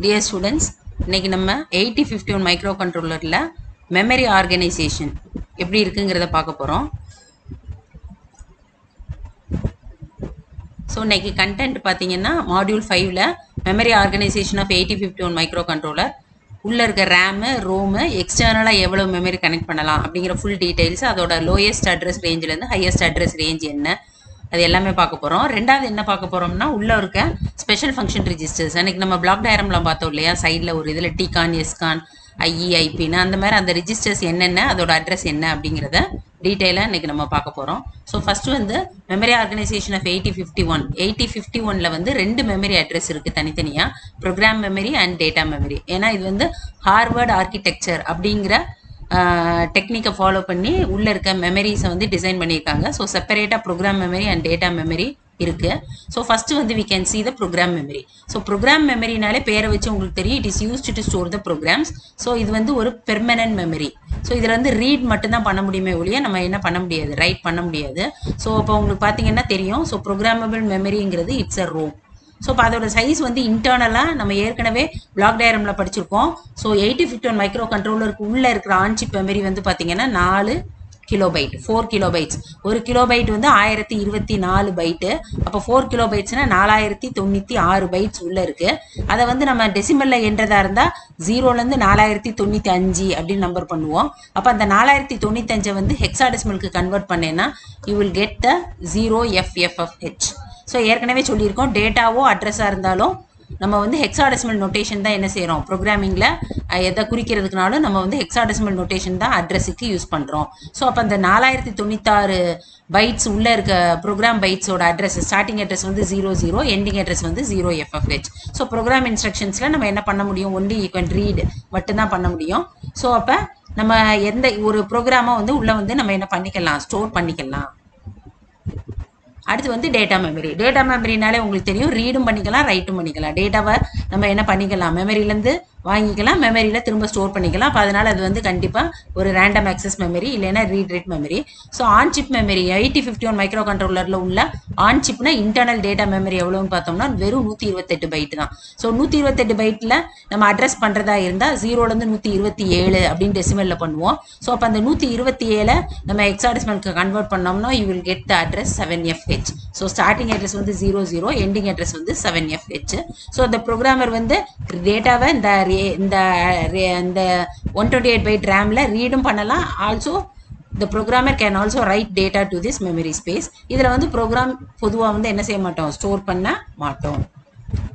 Dear students, இன்னைக்கு நம்ம 8051 micro கண்ட்ரோலரில் memory organisation எப்படி இருக்குங்கிறத பார்க்க போகிறோம். ஸோ இன்னைக்கு கண்டென்ட் பார்த்தீங்கன்னா மாடியூல் 5ல் memory organisation of 8051 micro controller, உள்ளே இருக்க ரேமு ரோமு எக்ஸ்டர்னலாக எவ்வளோ மெமரி கனெக்ட் பண்ணலாம் அப்படிங்கிற ஃபுல் டீட்டெயில்ஸ், அதோட லோயஸ்ட் அட்ரஸ் ரேஞ்சிலேருந்து ஹையஸ்ட் அட்ரஸ் ரேஞ்ச் என்ன, அது எல்லாமே பார்க்க போகிறோம். ரெண்டாவது என்ன பார்க்க போகிறோம்னா உள்ளே இருக்க ஸ்பெஷல் ஃபங்க்ஷன் ரிஜிஸ்டர்ஸ். அன்றைக்கி நம்ம பிளாக் டயரம்லாம் பார்த்தோம் இல்லையா, சைடில் ஒரு இதில் டிகான், எஸ்கான், ஐஇ, ஐபின்னு அந்த மாதிரி அந்த ரிஜிஸ்டர்ஸ் என்னென்ன, அதோட அட்ரஸ் என்ன அப்படிங்கிறத டீட்டெயிலாக இன்றைக்கி நம்ம பார்க்க போகிறோம். ஸோ ஃபஸ்ட்டு வந்து மெமரி ஆர்கனைசேஷன் ஆஃப் 8051 வந்து ரெண்டு மெமரி அட்ரஸ் இருக்குது தனித்தனியாக, program memory and data memory. ஏன்னா இது வந்து ஹார்வர்ட் ஆர்கிடெக்சர் அப்படிங்கிற டெக்னிக்கை ஃபாலோ பண்ணி உள்ளே இருக்க மெமரிஸை வந்து டிசைன் பண்ணியிருக்காங்க. ஸோ செப்பரேட்டாக program memory and data memory இருக்குது. ஸோ ஃபஸ்ட்டு வந்து we can see the program memory. So program மெமரினாலே பேரை வச்சு உங்களுக்கு தெரியும், it is used to store the programs. So இது வந்து ஒரு பெர்மனன்ட் மெமரி. ஸோ இதில் வந்து ரீட் மட்டும்தான் பண்ண முடியுமே ஒழிய நம்ம என்ன பண்ண முடியாது, ரைட் பண்ண முடியாது. ஸோ இப்போ உங்களுக்கு பார்த்தீங்கன்னா தெரியும், ஸோ ப்ரோக்ராமபிள் மெமரிங்கிறது இட்ஸ் அ ரோம். ஸோ இப்போ அதோட சைஸ் வந்து இன்டர்னலாக நம்ம ஏற்கனவே பிளாக் டயரமில் படிச்சிருக்கோம். ஸோ 8051 மைக்ரோ கண்ட்ரோலருக்கு உள்ளே இருக்கிற ஆன்சிப் மெமரி வந்து பார்த்தீங்கன்னா 4 கிலோபைட், 4 கிலோபைட்ஸ். ஒரு கிலோபைட் வந்து 1024 பைட்டு. அப்போ 4 கிலோபைட்ஸ்னால் 4096 பைட்ஸ் உள்ளே இருக்குது. அதை வந்து நம்ம டெசிமலில் என்றதா இருந்தால் 0லேருந்து 4095 அப்படின்னு நம்பர் பண்ணுவோம். அப்போ அந்த 4095 வந்து ஹெக்ஸாடெசிமலுக்கு கன்வெர்ட் பண்ணேன்னா you will get the 0FFFH. So ஏற்கனவே சொல்லியிருக்கோம், டேட்டாவோ அட்ரஸாக இருந்தாலும் நம்ம வந்து ஹெக்ஸாடெசிமல் நோட்டேஷன் தான் என்ன செய்கிறோம், ப்ரோக்ராமிங்கில் எதை குறிக்கிறதுக்குனாலும் நம்ம வந்து ஹெக்ஸாடெசிமல் நோட்டேஷன் தான் அட்ரஸுக்கு யூஸ் பண்ணுறோம். ஸோ அப்போ அந்த 4096 பைட்ஸ் உள்ளே இருக்க ப்ரோக்ராம் பைட்ஸோட அட்ரஸ், ஸ்டார்டிங் அட்ரஸ் வந்து 00, எண்டிங் அட்ரஸ் வந்து 0FFH. ஸோ ப்ரோக்ராம் இன்ஸ்ட்ரக்ஷன்ஸில் நம்ம என்ன பண்ண முடியும், ஒன்லி யூ கேன் ரீட் மட்டும்தான் பண்ண முடியும். ஸோ அப்போ நம்ம எந்த ஒரு ப்ரோக்ராமை வந்து உள்ளே வந்து நம்ம என்ன பண்ணிக்கலாம், ஸ்டோர் பண்ணிக்கலாம். அடுத்து வந்து டேட்டா மெமரி. டேட்டா மெமரினாலே உங்களுக்கு தெரியும், ரீடும் பண்ணிக்கலாம், ரைட்டும் பண்ணிக்கலாம். டேட்டாவை நம்ம என்ன பண்ணிக்கலாம், மெமரியிலேருந்து வாங்கிக்கலாம், மெமரியில் திரும்ப ஸ்டோர் பண்ணிக்கலாம். அப்போ அதனால் அது வந்து கண்டிப்பாக ஒரு ரேண்டம் ஆக்சஸ் மெமரி, இல்லைன்னா read write memory. So on chip memory 8051 micro கண்ட்ரோலரில் உள்ள ஆன்சிப்னா இன்டர்னல் டேட்டா மெமரி எவ்வளோன்னு பார்த்தோம்னா வெறும் 128 பைட்டு தான். ஸோ 128 பைட்டில் நம்ம அட்ரஸ் பண்ணுறதா இருந்தால் 0லேருந்து 127 அப்படின்னு டெசிமலில் பண்ணுவோம். ஸோ அப்போ அந்த 127 நம்ம ஹெக்ஸாடெசிமலுக்கு கன்வெர்ட் பண்ணோம்னா you will get the address 7FH. So starting address வந்து 00, எண்டிங் அட்ரஸ் வந்து 7FH. ஸோ அந்த ப்ரோக்ராமர் வந்து டேட்டாவை இந்த 128 பைட் ரேமில் ரீடும் பண்ணலாம். Also the programmer can also write data to this memory space. இதில் வந்து ப்ரோக்ராம் பொதுவாக வந்து என்ன செய்ய மாட்டோம், ஸ்டோர் பண்ண மாட்டோம்.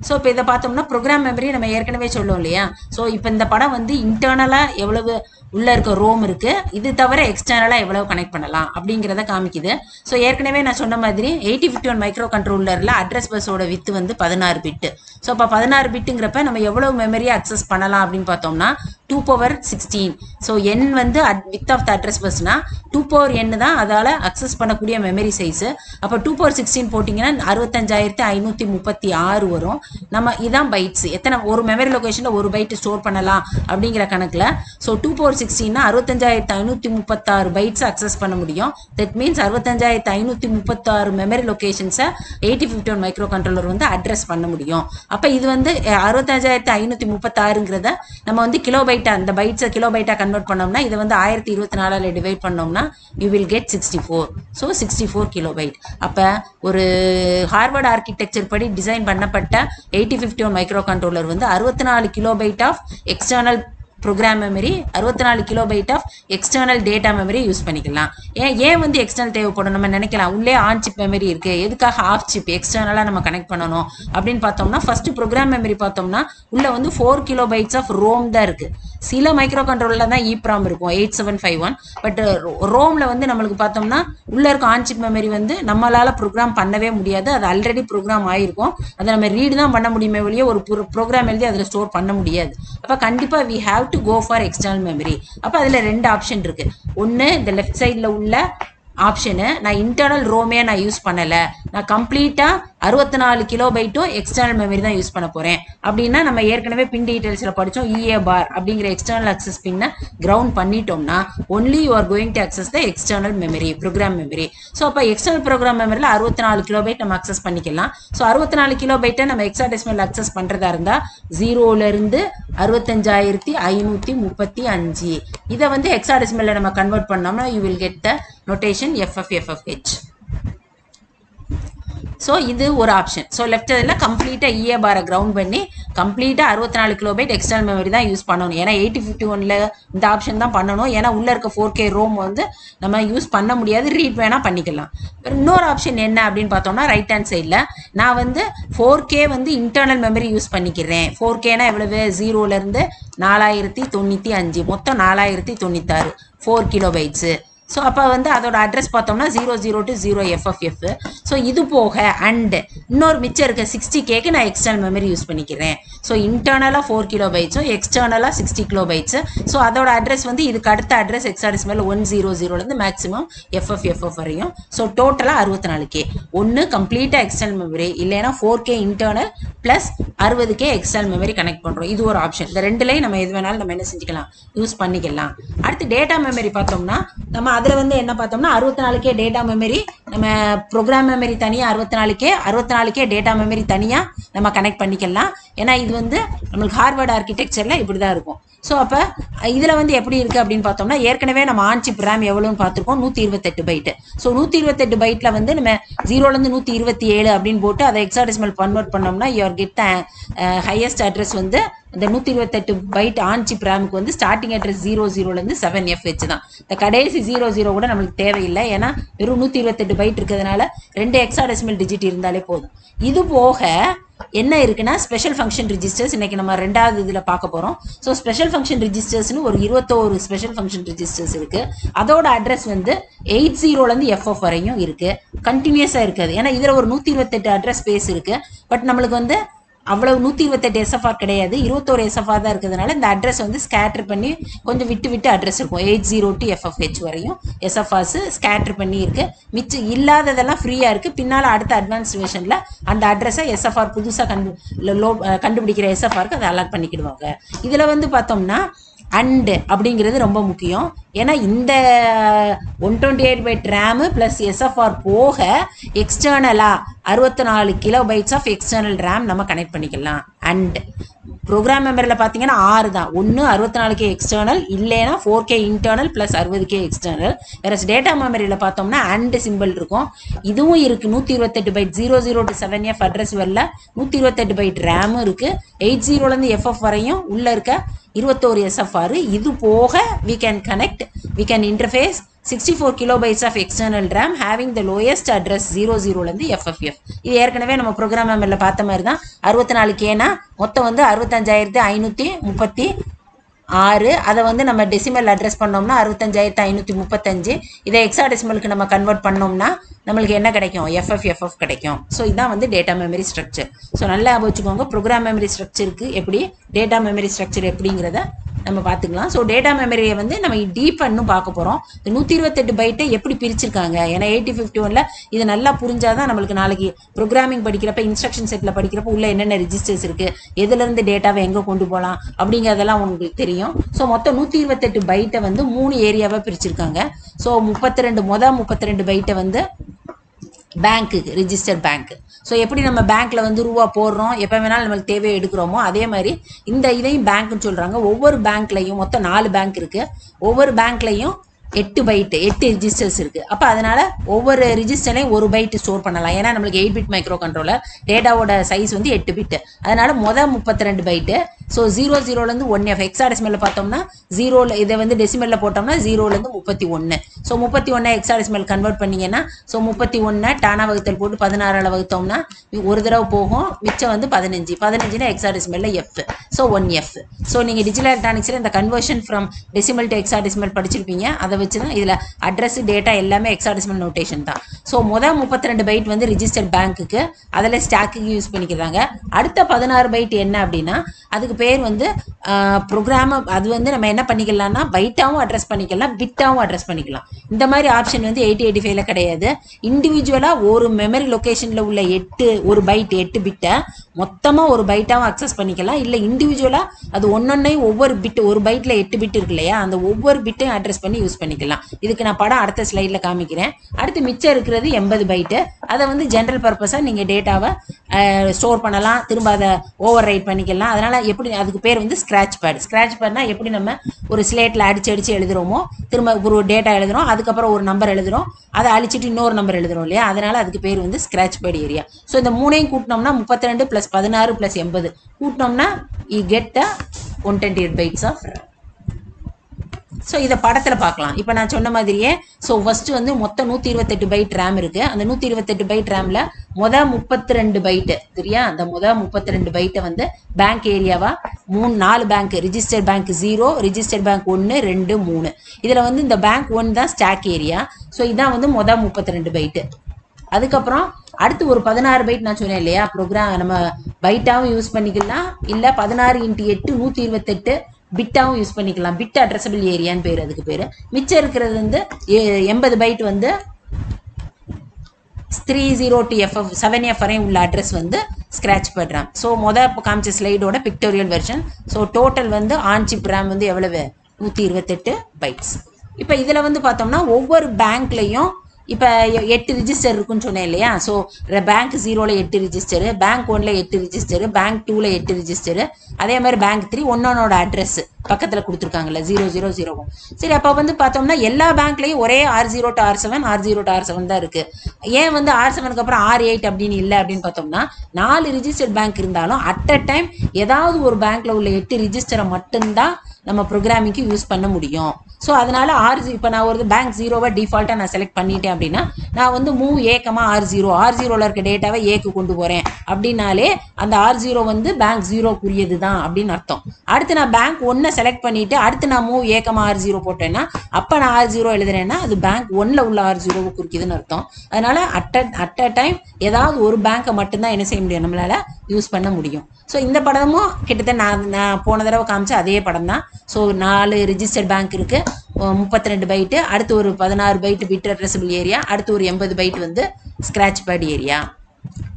ஸோ இப்போ இதை பார்த்தோம்னா ப்ரோக்ராம் மெமரி நம்ம ஏற்கனவே சொல்லுவோம் இல்லையா. ஸோ இப்போ இந்த படம் வந்து இன்டர்னலாக எவ்வளவு உள்ளே இருக்க ரோம் இருக்குது, இது தவிர எக்ஸ்டர்னலாக எவ்வளவு கனெக்ட் பண்ணலாம் அப்படிங்கிறத காமிக்குது. ஸோ ஏற்கனவே நான் சொன்ன மாதிரி 8051 மைக்ரோ கண்ட்ரோலரில் அட்ரஸ் பஸ்ஸோட வித்து வந்து 16 பிட்டு. ஸோ இப்போ 16 பிட்டுங்கிறப்ப நம்ம எவ்வளோ மெமரியை அக்சஸ் பண்ணலாம் அப்படின்னு பார்த்தோம்னா 2^16. ஸோ n வந்து வித் ஆஃப் த அட்ரஸ் பஸ்னா 2n தான் அதால் அக்சஸ் பண்ணக்கூடிய மெமரி சைஸு. அப்போ 2^16 போட்டிங்கன்னா 65,536 வரும். நம்ம இதான் பைட்ஸ், எத்தனை ஒரு மெமரி லொகேஷனில் ஒரு பைட்டு ஸ்டோர் பண்ணலாம் அப்படிங்கிற கணக்கில். ஸோ 2^16னா 65,536 பைட்ஸ் அக்சஸ் பண்ண முடியும். தட் மீன்ஸ் 65,536 மெமரி லொகேஷன்ஸை 8051 மைக்ரோ கண்ட்ரோலர் வந்து அட்ரஸ் பண்ண முடியும். அப்போ இது வந்து 65,536ங்கிறத நம்ம வந்து கிலோபைட்டா, அந்த பைட்ஸை கிலோபைட்டா கன்வெர்ட் பண்ணோம்னா இதை வந்து 1024 டிவைட் பண்ணோம்னா you will get 64. So 64 kilobyte. அப்போ ஒரு ஹார்வர்ட் ஆர்கிடெக்சர் படி டிசைன் பண்ணப்பட்ட 8051 மைக்ரோ கண்ட்ரோலர் வந்து 64 kilobyte of external program memory, 64 kilobyte of external data memory use பண்ணிக்கலாம். ஏன் வந்து எக்ஸ்டர்னல் தேவைப்படும், நம்ம நினைக்கலாம் உள்ளே ஆன் சிப் மெமரி இருக்குது, எதுக்காக ஆஃப் சிப் எக்ஸ்டர்னலாக நம்ம கனெக்ட் பண்ணணும் அப்படின்னு பார்த்தோம்னா, ஃபஸ்ட்டு ப்ரோக்ராம் மெமரி பார்த்தோம்னா உள்ளே வந்து 4 கிலோபைட்ஸ் ஆஃப் ரோம் தான் இருக்குது. சில மைக்ரோ கண்ட்ரோலில் தான் EEPROM இருக்கும் 8751. பட் ரோமில் வந்து நம்மளுக்கு பார்த்தோம்னா உள்ளே இருக்க ஆன்சிப் மெமரி வந்து நம்மளால் ப்ரோக்ராம் பண்ணவே முடியாது, அது ஆல்ரெடி ப்ரோக்ராம் ஆகிருக்கும். அதை நம்ம ரீடு தான் பண்ண முடியுமே ஒழிய ஒரு ப்ரோக்ராம் எழுதி அதில் ஸ்டோர் பண்ண முடியாது. அப்போ கண்டிப்பாக we have to go for external memory. அப்போ அதில் 2 ஆப்ஷன் இருக்குது. ஒன்று இந்த லெஃப்ட் சைடில் உள்ள ஆப்ஷனு, நான் இன்டர்னல் ரோமே நான் யூஸ் பண்ணலை, நான் கம்ப்ளீட்டாக 64 கிலோபைட்டும் எக்ஸ்டர்னல் மெமரி தான் யூஸ் பண்ண போகிறேன் அப்படின்னா நம்ம ஏற்கனவே பின் டீட்டெயில்ஸில் படித்தோம் EA பார் அப்படிங்கிற எக்ஸ்டர்னல் அக்சஸ் பின்னை கிரவுண்ட் பண்ணிட்டோம்னா only you are going to access the external memory program memory. So அப்போ எக்ஸ்டர்னல் ப்ரோக்ராம் மெமரியில் 64 கிலோபைட் நம்ம அக்சஸ் பண்ணிக்கலாம். ஸோ 64 கிலோபைட்டை நம்ம ஹெக்ஸாடெசிமல் அக்சஸ் பண்ணுறதா இருந்தால் 0லேருந்து 65535 இதை வந்து ஹெக்ஸாடெசிமலில் நம்ம கன்வெர்ட் பண்ணோம்னா you will get the notation FFFFH. So இது ஒரு ஆப்ஷன். ஸோ லெஃப்ட் இதில் கம்ப்ளீட்டாக EA பாரை கிரவுண்ட் பண்ணி கம்ப்ளீட்டாக 64 கிலோபைட் எக்ஸ்டர்னல் மெமரி தான் யூஸ் பண்ணணும். ஏன்னா 8051ல் இந்த ஆப்ஷன் தான் பண்ணணும். ஏன்னா உள்ளே இருக்க 4K ரோம் வந்து நம்ம யூஸ் பண்ண முடியாது, ரீட் வேணால் பண்ணிக்கலாம். இன்னொரு ஆப்ஷன் என்ன அப்படின்னு பார்த்தோம்னா ரைட் ஹேண்ட் சைடில் நான் வந்து 4K வந்து இன்டர்னல் மெமரி யூஸ் பண்ணிக்கிறேன். 4Kனா எவ்வளவு? 0லேருந்து 4095 மொத்தம் 4096 4 கிலோபைட்ஸு. ஸோ அப்போ வந்து அதோட அட்ரஸ் பார்த்தோம்னா 00 to 0FFF. ஸோ இது போக அண்ட் இன்னொரு மிச்சம் இருக்க 60Kக்கு நான் எக்ஸ்டர்னல் மெமரி யூஸ் பண்ணிக்கிறேன். ஸோ இன்டர்னலாக 4 கிலோபைட்ஸும் எக்ஸ்டர்னலாக 60 கிலோபைட்ஸு. ஸோ அதோட அட்ரஸ் வந்து இதுக்கு அடுத்த அட்ரஸ் ஹெக்ஸாடெசிமல் 100லேருந்து மேக்ஸிமம் FFFF வரையும். ஸோ டோட்டலாக 64K. ஒன்று கம்ப்ளீட்டாக எக்ஸ்டர்னல் மெமரி, இல்லைன்னா 4K internal plus 60K external memory connect பண்ணுறோம். இது ஒரு ஆப்ஷன். இந்த ரெண்டுலேயும் நம்ம எது வேணாலும் நம்ம என்ன செஞ்சுக்கலாம், யூஸ் பண்ணிக்கலாம். அடுத்து டேட்டா மெமரி பார்த்தோம்னா நம்ம அதில் வந்து என்ன பார்த்தோம்னா 64K டேட்டா மெமரி, நம்ம ப்ரோக்ராம் மெமரி தனியாக 64K டேட்டா மெமரி தனியாக நம்ம கனெக்ட் பண்ணிக்கலாம். ஏன்னா இது வந்து நம்மளுக்கு ஹார்வர்ட் ஆர்கிடெக்சரில் இப்படி தான் இருக்கும். ஸோ அப்போ இதில் வந்து எப்படி இருக்குது அப்படின்னு பார்த்தோம்னா ஏற்கனவே நம்ம ஆன் சிப் ரேம் எவ்வளோன்னு பார்த்துருக்கோம், 128 பைட்டு. ஸோ 128 பைட்டில் வந்து நம்ம 0லேருந்து 127 அப்படின்னு போட்டு அதை ஹெக்ஸாடெசிமல் கன்வெர்ட் பண்ணோம்னா யூஆர் கெட் ஹையஸ்ட் அட்ரஸ் வந்து இந்த 128 பைட் ஆன் சிப் ரேமுக்கு வந்து ஸ்டார்டிங் அட்ரஸ் 00லேருந்து 7FH தான். இந்த கடைசி 00 கூட நம்மளுக்கு தேவையில்லை. ஏன்னா வெறும் 128 பைட் இருக்கிறதுனால 2 ஹெக்ஸாடெசிமல் டிஜிட் இருந்தாலே போதும். இது போக என்ன இருக்குன்னா ஸ்பெஷல் ஃபங்க்ஷன் ரிஜிஸ்டர்ஸ் இன்னைக்கு நம்ம ரெண்டாவது இதில் பார்க்க போகிறோம். ஸோ ஸ்பெஷல் ஃபங்க்ஷன் ரிஜிஸ்டர்ஸ்னு ஒரு 21 ஸ்பெஷல் ஃபங்க்ஷன் ரிஜிஸ்டர்ஸ் இருக்குது. அதோட அட்ரஸ் வந்து 80லேருந்து FF வரையும் இருக்குது. கண்டினியூஸாக இருக்காது. ஏன்னா இதில் ஒரு 128 அட்ரஸ் ஸ்பேஸ் இருக்குது. பட் நம்மளுக்கு வந்து அவ்வளவு 128 SFR கிடையாது, 21 SFR தான் இருக்கிறதுனால இந்த அட்ரஸ் வந்து ஸ்கேட்டர் பண்ணி கொஞ்சம் விட்டு விட்டு அட்ரஸ் இருக்கும். 80 to FFH வரையும் SFRs ஸ்கேட்டர் பண்ணி இருக்கு. மிச்சம் இல்லாததெல்லாம் ஃப்ரீயாக இருக்குது. பின்னால் அடுத்த அட்வான்ஸ் வெர்ஷனில் அந்த அட்ரஸை SFR புதுசாக கண்டுபிடிக்கிற SFRக்கு அதை அலாட் பண்ணிக்கிடுவாங்க. இதில் வந்து பார்த்தோம்னா அண்டு அப்படிங்கிறது ரொம்ப முக்கியம். ஏன்னா இந்த 128 பைட் ரேமு ப்ளஸ் SFR போக எக்ஸ்டர்னலாக 64 கிலோபைட்ஸ் ஆஃப் எக்ஸ்டர்னல் ரேம் நம்ம கனெக்ட் பண்ணிக்கலாம். அண்ட் ப்ரோக்ராம் மெமரியில் பார்த்தீங்கன்னா 6 தான். ஒன்று 64K எக்ஸ்டர்னல், இல்லைன்னா 4K internal plus 60K external. வேறு டேட்டா மெமரியில் பார்த்தோம்னா அண்டு சிம்பிள் இருக்கும். இதுவும் இருக்குது. 128 பைட் 00 to 7F அட்ரஸ் வரல. 128 பைட் ரேமும் இருக்குது. 80லேருந்து FF வரையும் உள்ளே இருக்க 21 SFR. இது போக we can interface 64 kilobytes of external RAM having the lowest address 00லேருந்து FFF. இது ஏற்கனவே நம்ம ப்ரோக்ராம் மெமரியில் பார்த்த மாதிரி தான். 64Kனா மொத்தம் வந்து 65536. அதை வந்து நம்ம டெசிமல் அட்ரஸ் பண்ணோம்னா 65535. இதை ஹெக்ஸாடெசிமலுக்கு நம்ம கன்வெர்ட் பண்ணோம்னா நம்மளுக்கு என்ன கிடைக்கும், FFFF கிடைக்கும். ஸோ இதுதான் வந்து டேட்டா மெமரி ஸ்ட்ரக்சர். ஸோ நல்லா வச்சுக்கோங்க, ப்ரோக்ராம் மெமரி ஸ்ட்ரக்சருக்கு எப்படி, டேட்டா மெமரி ஸ்ட்ரக்சர் எப்படிங்கிறத நம்ம பார்த்துக்கலாம். ஸோ டேட்டா மெமரியை வந்து நம்ம டீப்பாக இன்னும் பார்க்க போகிறோம். 128 பைட்டை எப்படி பிரிச்சிருக்காங்க. ஏன்னா 8051ல் இது நல்லா புரிஞ்சாதான் நம்மளுக்கு நாளைக்கு ப்ரோக்ராமிங் படிக்கிறப்ப இன்ஸ்ட்ரக்ஷன் செட்டில் படிக்கிறப்ப உள்ள என்னென்ன ரிஜிஸ்டர்ஸ் இருக்குது, எதுலேருந்து டேட்டாவை எங்கே கொண்டு போகலாம் அப்படிங்கிறதெல்லாம் உங்களுக்கு தெரியும். ஸோ மொத்தம் 128 பைட்டை வந்து 3 ஏரியாவாக பிரிச்சிருக்காங்க. ஸோ 32 பைட்டை வந்து பேங்க்குக்கு, ரிஜிஸ்டர் பேங்க். ஸோ எப்படி நம்ம பேங்க்கில் வந்து ரூபா போடுறோம், எப்போ வேணாலும் நம்மளுக்கு தேவையை எடுக்கிறோமோ அதே மாதிரி இந்த இதையும் பேங்க்னு சொல்கிறாங்க. ஒவ்வொரு பேங்க்லையும் மொத்தம் 4 பேங்க் இருக்குது. ஒவ்வொரு பேங்க்லையும் 8 பைட்டு 8 ரிஜிஸ்டர்ஸ் இருக்குது. அப்போ அதனால் ஒவ்வொரு ரிஜிஸ்டர்லையும் 1 பைட்டு ஸ்டோர் பண்ணலாம். ஏன்னா நம்மளுக்கு 8 பிட் மைக்ரோ கண்ட்ரோலர், டேட்டாவோட சைஸ் வந்து 8 பிட்டு. அதனால் 32 பைட்டு. ஸோ 00லேருந்து 1F ஹெக்ஸாடெசிமலில் பார்த்தோம்னா 0 இதை வந்து டெசிமலில் போட்டோம்னா 0லேருந்து 31. ஸோ 31 ஹெக்ஸாடெசிமல் கன்வெர்ட் பண்ணிங்கன்னா ஸோ 31 டானா வகுத்தல் போட்டு 16 வகுத்தோம்னா ஒரு தடவை போகும், மிச்சம் வந்து 15 ஹெக்ஸாடெசிமலில் F. So 1F. ஸோ நீங்கள் டிஜிட்டல் எலக்ட்ரானிக்ஸில் இந்த conversion from decimal to hexadecimal படிச்சிருப்பீங்க. அதை வச்சு தான் இதில் அட்ரஸ் டேட்டா எல்லாமே ஹெக்ஸாடெசிமல் நோட்டேஷன் தான். ஸோ 32 பைட் வந்து ரிஜிஸ்டர் பேங்க்குக்கு, அதில் ஸ்டாக்குக்கு யூஸ் பண்ணிக்கிறாங்க. அடுத்த 16 பைட் என்ன அப்படின்னா அதுக்கு பேர் வந்து ப்ரோக்ராம். அது வந்து நம்ம என்ன பண்ணிக்கலாம்னா பைட்டாகவும் அட்ரஸ் பண்ணிக்கலாம், பிட்டாகவும் அட்ரஸ் பண்ணிக்கலாம். இந்த மாதிரி ஆப்ஷன் வந்து 8085ல கிடையாது. இண்டிவிஜுவலாக ஒரு மெமரி லொக்கேஷனில் உள்ள ஒரு பைட் 8 பிட்டை மொத்தமாக ஒரு பைட்டாகவும் அக்சஸ் பண்ணிக்கலாம். இல்லை இண்டிவிஜுவலாக அது ஒன்னொன்னையும் ஒவ்வொரு பிட்டு, ஒரு பைட்டில் 8 பிட் இருக்கு இல்லையா, அந்த ஒவ்வொரு பிட்டையும் அட்ரஸ் பண்ணி யூஸ் பண்ணிக்கலாம். இதுக்கு நான் படம் அடுத்த ஸ்லைடில் காமிக்கிறேன். அடுத்து மிச்சம் இருக்கிறது 80 பைட்டு. அதை வந்து ஜென்ரல் பர்பஸாக நீங்கள் டேட்டாவை ஸ்டோர் பண்ணலாம், திரும்ப அதை ஓவர் ரைட் பண்ணிக்கலாம். அதனால் எப்படி, அதுக்கு பேர் வந்து ஸ்க்ராட்ச் பேட். ஸ்க்ராட்ச் பேட்னா எப்படி நம்ம ஒரு ஸ்லேட்டில் அடிச்சு எழுதுகிறோமோ, திரும்ப ஒரு டேட்டா எழுதுகிறோம், அதுக்கப்புறம் ஒரு நம்பர் எழுதுகிறோம், அதை அழிச்சிட்டு இன்னொரு நம்பர் எழுதுகிறோம் இல்லையா, அதனால் அதுக்கு பேர் வந்து ஸ்க்ராட்ச் பேட் ஏரியா. ஸோ இந்த மூணையும் கூட்டினோம்னா 32 + 16 + 80 கூட்டினோம்னா you get a 128 bytes of RAM. So இதை படத்தில் பார்க்கலாம். இப்போ நான் சொன்ன மாதிரியே, ஸோ ஃபஸ்ட்டு வந்து மொத்தம் 128 பைட் ரேம் இருக்குது. அந்த 128 பைட் ரேமில் 32 பைட்டு சரியா, அந்த 32 பைட்டை வந்து பேங்க் ஏரியாவாக 4 bank, registered bank 0, registered bank 1, 2, 3. இதில் வந்து இந்த பேங்க் 1 தான் ஸ்டாக் ஏரியா. ஸோ இதான் வந்து 32 பைட்டு. அதுக்கப்புறம் அடுத்து ஒரு 16 பைட் நான் சொன்னேன் இல்லையா, ப்ரோக்ராம் நம்ம பைட்டாகவும் யூஸ் பண்ணிக்கலாம், இல்லை 16 × 8 128 பிட்டாகவும் யூஸ் பண்ணிக்கலாம். பிட் அட்ரஸபிள் ஏரியான்னு பேர் அதுக்கு பேர். மிச்சம் இருக்கிறது வந்து 80 பைட் வந்து 30TFF 7F வரையும் உள்ள அட்ரஸ் வந்து ஸ்க்ராட்ச் பேட் ரேம். ஸோ காமிச்ச ஸ்லைடோட பிக்டோரியல் வெர்ஷன். ஸோ டோட்டல் வந்து ஆன் சிப் ரேம் வந்து எவ்வளவு, 128 பைட்ஸ். இப்போ இதில் வந்து பார்த்தோம்னா ஒவ்வொரு பேங்க்லையும் இப்போ 8 ரிஜிஸ்டர் இருக்குன்னு சொன்னேன் இல்லையா. ஸோ பேங்க் 0ல் 8 ரிஜிஸ்டரு, பேங்க் 1ல் 8 ரிஜிஸ்டரு, பேங்க் 2ல் 8 ரிஜிஸ்டரு, அதே மாதிரி பேங்க் 3 ஒன்னொன்னோட அட்ரஸ் பக்கத்தில் கொடுத்துருக்காங்கல்ல 0001. சரி, அப்போ வந்து பார்த்தோம்னா எல்லா பேங்க்லையும் ஒரே R0 to R7 R0 to R7 தான் இருக்குது. ஏன் வந்து R7க்கு அப்புறம் R8 அப்படின்னு இல்லை அப்படின்னு பார்த்தோம்னா, 4 ரிஜிஸ்டர்ட் பேங்க் இருந்தாலும் அட் அ டைம் ஏதாவது ஒரு பேங்க்கில் உள்ள 8 ரிஜிஸ்டரை மட்டும்தான் நம்ம ப்ரோக்ராமிங்க்கு யூஸ் பண்ண முடியும். ஸோ அதனால் இப்போ நான் ஒரு பேங்க் 0வை டிஃபால்ட்டாக நான் செலக்ட் பண்ணிட்டேன் அப்படின்னா, நான் வந்து மூவ் A, R0ல் இருக்க டேட்டாவை ஏக்கு கொண்டு போகிறேன் அப்படின்னாலே அந்த R0 வந்து பேங்க் 0க்குரியது தான் அப்படின்னு அர்த்தம். அடுத்து நான் பேங்க் 1 செலக்ட் பண்ணிவிட்டு அடுத்து நான் மூவ் A, R0 போட்டேன்னா, அப்போ நான் R0 எழுதுறேன்னா அது பேங்க் 1ல் உள்ள R0வை குறிக்குதுன்னு அர்த்தம். அதனால் அட் அ டைம் ஏதாவது ஒரு பேங்க்கை மட்டும்தான் என்ன செய்ய முடியும், நம்மளால் யூஸ் பண்ண முடியும். ஸோ இந்த படமும் கிட்டத்தட்ட நான் போன தடவை காமிச்ச அதே படம் தான். ஸோ 4 ரிஜிஸ்டர்ட் பேங்க் இருக்குது, 32 பைட்டு, அடுத்து ஒரு 16 பைட்டு பிட் அட்ரஸபிள் ஏரியா, அடுத்து ஒரு 80 பைட் வந்து ஸ்க்ராட்ச் பேட் ஏரியா.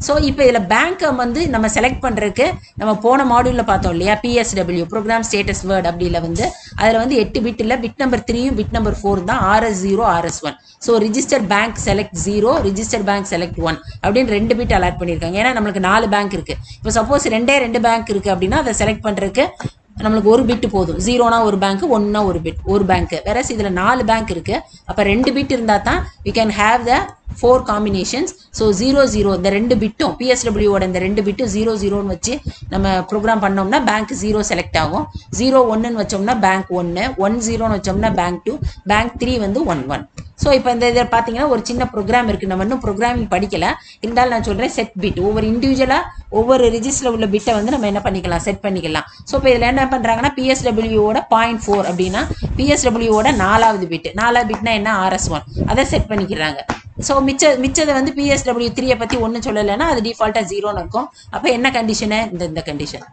ஸோ இப்போ இதில் பேங்க்கை வந்து நம்ம செலக்ட் பண்ணுறதுக்கு நம்ம போன மாடியூலில் பார்த்தோம் இல்லையா, PSW ப்ரோக்ராம் ஸ்டேட்டஸ் வேர்ட் அப்படியில் வந்து அதில் வந்து 8 பிட் இல்லை, பிட் நம்பர் 3யும் பிட் நம்பர் 4 தான், RS0 RS1. So registered bank select 0, registered bank select 1 அப்படின்னு 2 பிட் அலாட் பண்ணியிருக்காங்க. ஏன்னா நம்மளுக்கு 4 பேங்க் இருக்குது. இப்போ சப்போஸ் 2 பேங்க் இருக்குது அப்படின்னா அதை செலக்ட் பண்ணுறதுக்கு நம்மளுக்கு ஒரு பிட் போதும். 0னா ஒரு பேங்க், 1னா ஒரு பேங்க். வேற இதில் 4 பேங்க் இருக்குது. அப்போ 2 பிட் இருந்தால் தான் we can have the 4 combinations. So 00 இந்த 2 பிட்டும் PSWவோட இந்த 2 பிட்டும் 00ன்னு வச்சு நம்ம ப்ரோக்ராம் பண்ணோம்னா பேங்க் 0 செலக்ட் ஆகும். 01ன்னு வச்சோம்னா பேங்க் 1, 10ன்னு வச்சோம்னா பேங்க் 2, பேங்க் 3 வந்து 11. ஸோ இப்போ இந்த இதில் பார்த்தீங்கன்னா ஒரு சின்ன ப்ரோக்ராம் இருக்குது. நம்ம இன்னும் ப்ரோக்ராமிங் படிக்கலை, இருந்தாலும் நான் சொல்கிறேன் செட் பிட். ஒவ்வொரு இண்டிவிஜுவலாக ஒவ்வொரு ரிஜிஸ்டரில் உள்ள பிட்டை வந்து நம்ம என்ன பண்ணிக்கலாம், செட் பண்ணிக்கலாம். ஸோ இப்போ இதில் என்ன பண்ணுறாங்கன்னா PSWவோட 0.4 அப்படின்னா PSWவோட 4வது பிட்னா என்ன, RS1 அதை செட் பண்ணிக்கிறாங்க. ஸோ மிச்சதை வந்து PSW3 பற்றி ஒன்றும் சொல்லலைன்னா அது டிஃபால்ட்டாக 0ன்னு இருக்கும். அப்போ என்ன கண்டிஷனு, இந்த கண்டிஷன்.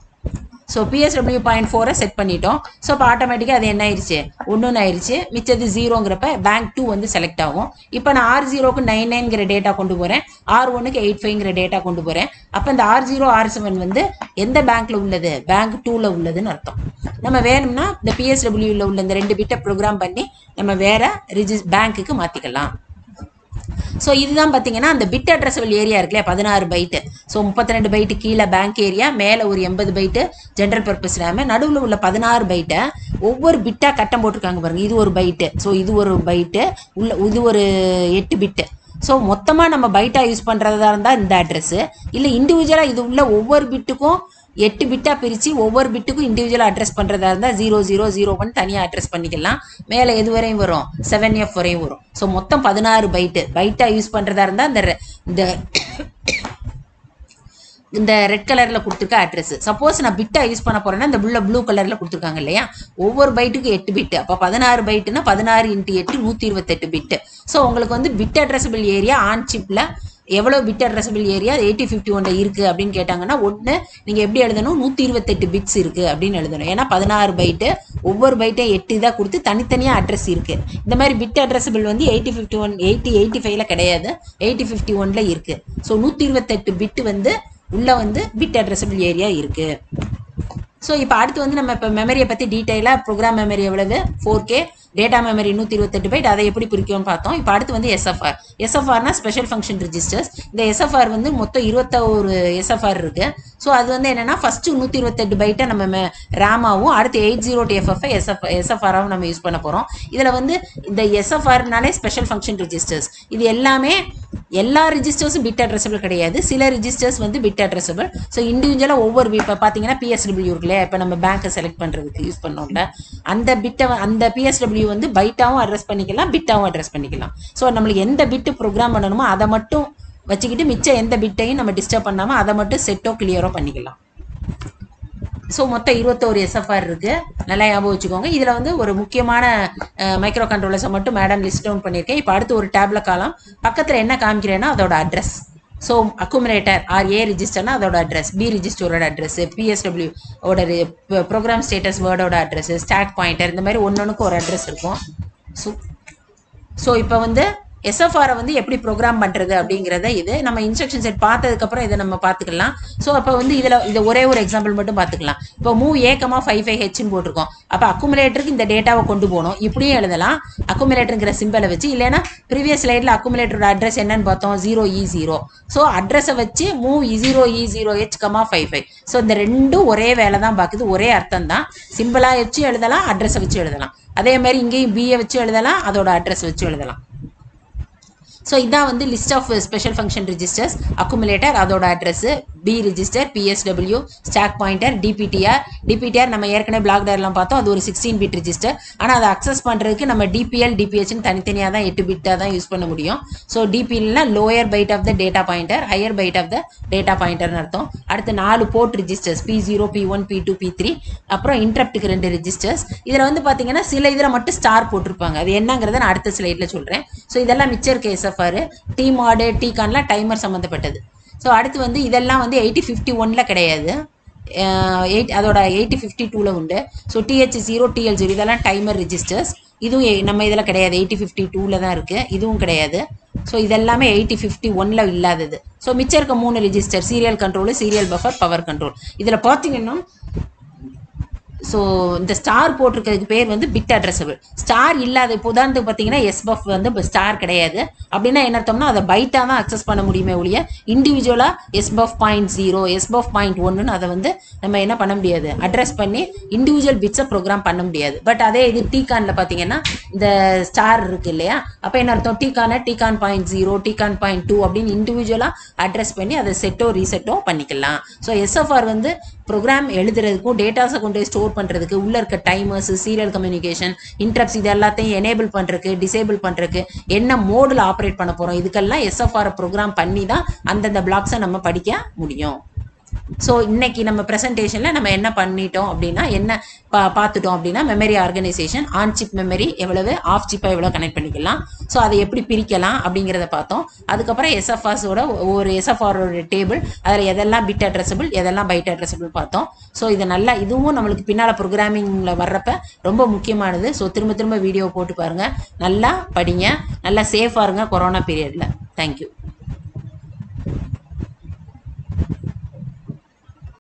ஸோ PSW 0.4 செட் பண்ணிட்டோம். ஸோ இப்போ ஆட்டோமேட்டிக்காக அது என்ன ஆயிடுச்சு, 1ன்னு ஆயிடுச்சு. மிச்சது 0ங்கிறப்ப பேங்க் 2 வந்து செலக்ட் ஆகும். இப்போ நான் R0க்கு 99ங்கிற டேட்டா கொண்டு போகிறேன், R1க்கு 85ங்கிற டேட்டா கொண்டு போகிறேன். அப்போ இந்த R0 R7 வந்து எந்த பேங்க்கில் உள்ளது, பேங்க் 2ல் உள்ளதுன்னு அர்த்தம். நம்ம வேணும்னா இந்த PSWவில் உள்ள இந்த 2 பிட்டை ப்ரோக்ராம் பண்ணி நம்ம வேற பேங்க்குக்கு மாற்றிக்கலாம். ஸோ இதுதான் பார்த்தீங்கன்னா அந்த பிட் அட்ரஸபிள் ஏரியா இருக்குல்லையா, 16 பைட்டு. ஸோ 32 பைட்டு கீழே பேங்க் ஏரியா, மேலே ஒரு 80 பைட்டு ஜென்ரல் பர்பஸ் ரேமு, நடுவில் உள்ள 16 பைட்டை ஒவ்வொரு பிட்டாக கட்டம் போட்டிருக்காங்க பாருங்கள். இது ஒரு பைட்டு, ஸோ இது ஒரு பைட்டு, இது ஒரு 8 பிட்டு. ஸோ மொத்தமாக நம்ம பைட்டாக யூஸ் பண்ணுறதா இருந்தால் இந்த அட்ரஸ்ஸு, இல்லை இண்டிவிஜுவலாக இது உள்ள ஒவ்வொரு பிட்டுக்கும் 8 பிட்டாக பிரித்து ஒவ்வொரு பிட்டுக்கும் இண்டிவிஜுவலாக அட்ரஸ் பண்ணுறதா இருந்தால் 0001 தனியாக அட்ரஸ் பண்ணிக்கலாம். மேலே எது வரையும் வரும், 7F வரையும் வரும். ஸோ மொத்தம் 16 பைட்டாக யூஸ் பண்ணுறதா இருந்தால் இந்த ரெட் கலரில் கொடுத்துருக்க அட்ரஸ். சப்போஸ் நான் பிட்டாக யூஸ் பண்ண போகிறேன்னா இந்த ப்ளூ கலரில் கொடுத்துருக்காங்க இல்லையா, ஒவ்வொரு பைட்டுக்கு 8 பிட்டு. அப்போ 16 பைட்டுன்னா 16 × 8 128 பிட்டு. ஸோ உங்களுக்கு வந்து பிட் அட்ரஸபிள் ஏரியா ஆன் சிப்பில் எவ்வளோ பிட் அட்ரஸபிள் ஏரியா 8051 இருக்குது அப்படின்னு கேட்டாங்கன்னா ஒன்று நீங்கள் எப்படி எழுதணும் 128 பிட்ஸ் இருக்குது அப்படின்னு எழுதணும். ஏன்னா 16 பைட்டு, ஒவ்வொரு பைட்டையும் 8 இதாக கொடுத்து தனித்தனியாக அட்ரஸ் இருக்குது. இந்த மாதிரி பிட் அட்ரஸபிள் வந்து 8051 8085ல கிடையாது, 8051ல இருக்குது. ஸோ 128 பிட்டு வந்து உள்ள வந்து பிட் அட்ரஸபிள் ஏரியா இருக்குது. ஸோ இப்போ அடுத்து வந்து நம்ம இப்போ மெமரியை பற்றி டீட்டெயிலாக ப்ரோக்ராம் மெமரி எவ்வளவு 4K, டேட்டா மெமரி 128 பைட், அதை எப்படி பிரிக்கும்னு பார்த்தோம். இப்போ அடுத்து வந்து SFR. SFRனா ஸ்பெஷல் ஃபங்க்ஷன் ரிஜிஸ்டர்ஸ். இந்த SFR வந்து மொத்தம் 21 SFR இருக்கு. ஸோ அது வந்து என்னன்னா ஃபர்ஸ்ட் 128 பைட்டை நம்ம ரேமாவும் அடுத்து 80TFF SFRாவும் நம்ம யூஸ் பண்ண போகிறோம். இதில் வந்து இந்த SFRனாலே ஸ்பெஷல் ஃபங்க்ஷன் ரிஜிஸ்டர்ஸ். இது எல்லாமே எல்லா ரிஜிஸ்டர்ஸும் பிட் அட்ரஸபிள் கிடையாது, சில ரிஜிஸ்டர்ஸ் வந்து பிட் அட்ரஸபிள். ஸோ இண்டிவிஜுவலாக ஒவ்வொரு இப்போ பார்த்தீங்கன்னா PSW இருக்குல்லையா, இப்போ நம்ம பேங்க்கை செலக்ட் பண்ணுறதுக்கு யூஸ் பண்ணோம்ல, அந்த பிட்டை அந்த PSW வந்து பைட்டாகவும் அட்ரஸ் பண்ணிக்கலாம், பிட்டாகவும் அட்ரஸ் பண்ணிக்கலாம். ஸோ நம்மளுக்கு எந்த பிட்டு ப்ரோக்ராம் பண்ணணுமோ அதை மட்டும் வச்சுக்கிட்டு மிச்சம் எந்த பிட்டையும் நம்ம டிஸ்டர்ப் பண்ணாமல் அதை மட்டும் செட்டோ கிளியரோ பண்ணிக்கலாம். ஸோ மொத்தம் 21 SFR இருக்குது, நல்லா ஞாபகம் வச்சுக்கோங்க. இதில் வந்து ஒரு முக்கியமான மைக்ரோ கண்ட்ரோலர்ஸை மட்டும் மேடம் லிஸ்ட் டவுன் பண்ணியிருக்கேன். இப்போ அடுத்து ஒரு டேப்ல காலம் பக்கத்தில் என்ன காமிக்கிறேன்னா அதோட அட்ரஸ். ஸோ அக்குமுலேட்டர் A ரிஜிஸ்டர்னா அதோட அட்ரஸ், B ரிஜிஸ்டரோட அட்ரஸ், PSW ஓட ப்ரோக்ராம் ஸ்டேட்டஸ் வேர்டோட அட்ரஸ், ஸ்டாக் பாயிண்டர், இந்த மாதிரி ஒன்னொன்றுக்கு ஒரு அட்ரஸ் இருக்கும். ஸோ இப்போ வந்து SFR வந்து எப்படி ப்ரோக்ராம் பண்ணுறது அப்படிங்கிறத இது நம்ம இன்ஸ்ட்ரக்ஷன் செட் பார்த்ததுக்கப்புறம் இதை நம்ம பார்த்துக்கலாம். ஸோ அப்போ வந்து இதை ஒரே ஒரு எக்ஸாம்பிள் மட்டும் பார்த்துக்கலாம். இப்போ மூவ் A,55Hன்னு போட்டிருக்கோம். அப்போ அக்குமுலேட்டருக்கு இந்த டேட்டாவை கொண்டு போகணும், இப்படியும் எழுதலாம் அக்குமுலேட்டருங்கிற சிம்பிளை வச்சு. இல்லைன்னா ப்ரீவியஸ் ஸ்லைடில் அக்குமுலேட்டரோட அட்ரஸ் என்னன்னு பார்த்தோம் 0E0. ஸோ அட்ரஸை வச்சு மூவ் 0E0H,55. ஸோ இந்த ரெண்டும் ஒரே வேலை தான் பார்க்குது, ஒரே அர்த்தம் தான். சிம்பிளாக வச்சு எழுதலாம், அட்ரஸை வச்சு எழுதலாம். அதே மாதிரி இங்கேயும் B-யை வச்சு எழுதலாம், அதோட அட்ரஸ் வச்சு எழுதலாம். ஸோ இதான் வந்து list of special function registers. Accumulator அதோட address, B register, PSW, stack pointer, DPTR நம்ம ஏற்கனவே பிளாக் டயர்லாம் பார்த்தோம், அது ஒரு 16 பிட் ரிஜிஸ்டர். ஆனால் அதை அக்சஸ் பண்ணுறதுக்கு நம்ம DPL, DPHன்னு தனித்தனியாக தான் 8 பிட்டாக தான் யூஸ் பண்ண முடியும். ஸோ DPLனா lower byte of the data pointer, higher byte of the data பாயிண்டர்னு அர்த்தம். அடுத்து 4 board registers P0, P1, P2, P3. அப்புறம் இன்டரப்ட்டுக்கு 2 ரிஜிஸ்டர்ஸ். இதில் வந்து பார்த்தீங்கன்னா சில இதில் மட்டும் ஸ்டார் போட்டிருப்பாங்க, அது என்னங்கிறத நான் அடுத்த ஸ்லைடில் சொல்கிறேன். ஸோ இதெல்லாம் மிச்சம் இருக்க SFR. T-mod, T-conலாம் டைமர் சம்மந்தப்பட்டது. ஸோ அடுத்து வந்து இதெல்லாம் வந்து 8051ல கிடையாது, அதோட 8052ல உண்டு. ஸோ TH0, TL0 இதெல்லாம் டைமர் ரிஜிஸ்டர்ஸ். இதுவும் நம்ம இதில் கிடையாது, 8052ல தான் இருக்குது, இதுவும் கிடையாது. ஸோ இதெல்லாமே 8051ல இல்லாதது. ஸோ மிச்சம் இருக்க 3 register serial control, serial buffer, power control. இதில் பார்த்தீங்கன்னா ஸோ இந்த ஸ்டார் போட்டிருக்கிறதுக்கு பேர் வந்து பிட் அட்ரஸபிள். ஸ்டார் இல்லாத இப்போ உதாரணத்துக்கு பார்த்தீங்கன்னா SBUF வந்து ஸ்டார் கிடையாது அப்படின்னா என்ன அர்த்தம்னா அதை பைட்டாக தான் அக்சஸ் பண்ண முடியுமே ஒழிய இண்டிவிஜுவலாக SBUF.0, SBUF.1ன்னு அதை வந்து நம்ம என்ன பண்ண முடியாது, அட்ரஸ் பண்ணி இண்டிவிஜுவல் பிட்ஸை ப்ரோக்ராம் பண்ண முடியாது. பட் அதே இது T-conல பார்த்தீங்கன்னா இந்த ஸ்டார் இருக்கு இல்லையா, அப்போ என்ன அர்த்தம், T-conனை T-con.0, T-con.2 அப்படின்னு இண்டிவிஜுவலாக அட்ரஸ் பண்ணி அதை செட்டோ ரீசெட்டோ பண்ணிக்கலாம். ஸோ SFR வந்து ப்ரோக்ராம் எழுதுறதுக்கும் டேட்டாஸை கொண்டு போய் ஸ்டோர் பண்ணுறதுக்கு உள்ள இருக்க டைமர்ஸ், சீரியல் கம்யூனிகேஷன், இன்டரப்ட்ஸ் இது எல்லாத்தையும் எனேபிள் பண்ணுறதுக்கு, டிசேபிள் பண்ணுறதுக்கு, என்ன மோடில் ஆப்ரேட் பண்ண போகிறோம், இதுக்கெல்லாம் SFR ப்ரோக்ராம் பண்ணி தான் அந்தந்த பிளாக்ஸை நம்ம படிக்க முடியும். ஸோ இன்னைக்கு நம்ம ப்ரெசன்டேஷனில் நம்ம என்ன பண்ணிட்டோம் அப்படின்னா என்ன பார்த்துட்டோம் அப்படின்னா memory organisation, on chip memory எவ்வளவு, ஆஃப் சிப்பை எவ்வளோ கனெக்ட் பண்ணிக்கலாம், ஸோ அதை எப்படி பிரிக்கலாம் அப்படிங்கிறத பார்த்தோம். அதுக்கப்புறம் SFRஸோட ஒவ்வொரு SFRோட டேபிள், அதில் எதெல்லாம் பிட் அட்ரஸபிள் எதெல்லாம் பைட் அட்ரஸபிள் பார்த்தோம். ஸோ இது நல்லா, இதுவும் நம்மளுக்கு பின்னால் ப்ரோக்ராமிங்கில் வர்றப்ப ரொம்ப முக்கியமானது. ஸோ திரும்ப திரும்ப வீடியோ போட்டு பாருங்கள், நல்லா படிங்க, நல்லா சேஃபாக இருங்க கொரோனா பீரியடில். தேங்க்யூ.